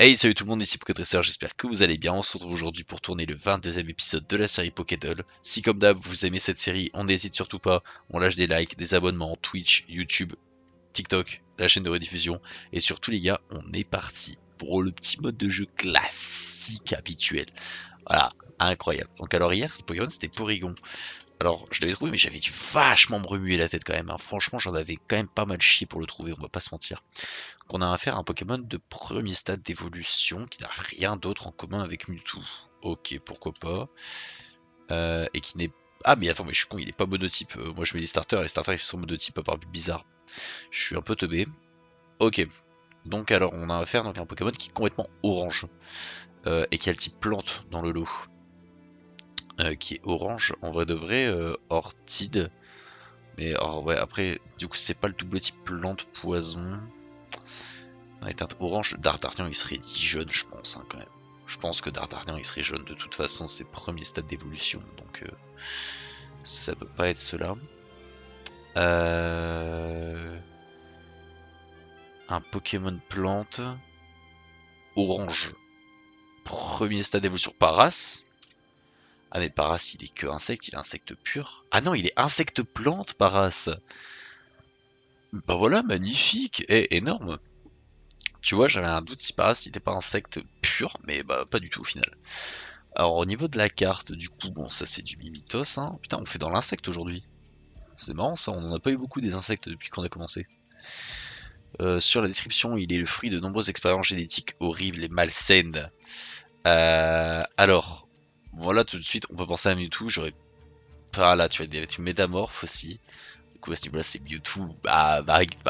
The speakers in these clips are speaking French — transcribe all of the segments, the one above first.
Hey, salut tout le monde, ici Pokédresseur, j'espère que vous allez bien. On se retrouve aujourd'hui pour tourner le 22e épisode de la série Pokédoll. Si comme d'hab vous aimez cette série, on n'hésite surtout pas, on lâche des likes, des abonnements, Twitch, YouTube, TikTok, la chaîne de rediffusion. Et surtout les gars, on est parti pour le petit mode de jeu classique habituel. Voilà, incroyable. Donc alors hier, ce Pokémon c'était Porygon. Alors, je l'avais trouvé, mais j'avais dû vachement me remuer la tête quand même, hein. Franchement, j'en avais quand même pas mal chié pour le trouver, on va pas se mentir. Qu'on a affaire à un Pokémon de premier stade d'évolution qui n'a rien d'autre en commun avec Mewtwo. Ok, pourquoi pas. Et qui n'est... Ah mais attends, mais je suis con, il est pas monotype. Moi je mets les starters ils sont monotypes à part bizarre. Je suis un peu teubé. Ok, donc alors on a affaire donc, à un Pokémon qui est complètement orange. Et qui a le type plante dans le lot. Qui est orange, en vrai de vrai, Ortide. Mais oh, ouais, après, du coup c'est pas le double type plante poison. Ouais, teinte orange, Dardarnian il serait dit jeune, je pense, hein, quand même. Je pense que Dardarnian il serait jeune de toute façon, c'est premier stade d'évolution, donc ça peut pas être cela. Un Pokémon plante, orange, premier stade d'évolution, Paras. Ah mais Paras il est que insecte, il est insecte pur. Ah non, il est insecte plante Paras. Bah voilà, magnifique, et énorme. Tu vois, j'avais un doute si Paras il était pas insecte pur, mais bah pas du tout au final. Alors au niveau de la carte, du coup, bon ça c'est du Mimitos, hein. Putain, on fait dans l'insecte aujourd'hui. C'est marrant ça, on en a pas eu beaucoup des insectes depuis qu'on a commencé. Sur la description, il est le fruit de nombreuses expériences génétiques horribles et malsaines. Alors, voilà tout de suite, on peut penser à Mewtwo, j'aurais pas là, tu vois, tu métamorphes aussi. Du coup à ce niveau-là c'est Mewtwo, bah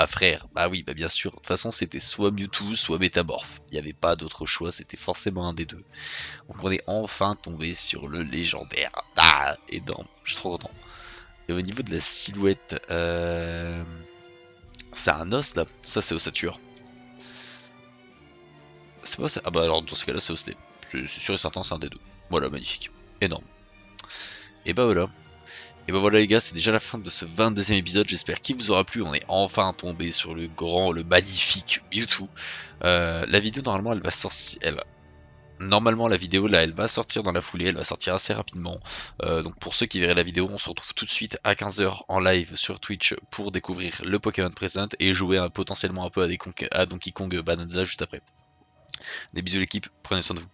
frère, bah oui, bah bien sûr. De toute façon c'était soit Mewtwo, soit métamorphe. Il n'y avait pas d'autre choix, c'était forcément un des deux. Donc on est enfin tombé sur le légendaire. Ah, énorme, je suis trop content. Et au niveau de la silhouette, c'est un os là. Ça c'est ossature. C'est pas ça. Ah bah alors dans ce cas-là c'est osselet. C'est sûr et certain c'est un des deux. Voilà, magnifique. Énorme. Et bah voilà. Et bah voilà les gars, c'est déjà la fin de ce 22e épisode, j'espère qu'il vous aura plu, on est enfin tombé sur le grand, le magnifique Mewtwo. La vidéo normalement elle va sortir, normalement la vidéo là elle va sortir dans la foulée, elle va sortir assez rapidement. Donc pour ceux qui verraient la vidéo, on se retrouve tout de suite à 15 h en live sur Twitch pour découvrir le Pokémon Present et jouer potentiellement un peu à Donkey Kong Bonanza juste après. Des bisous l'équipe, prenez soin de vous.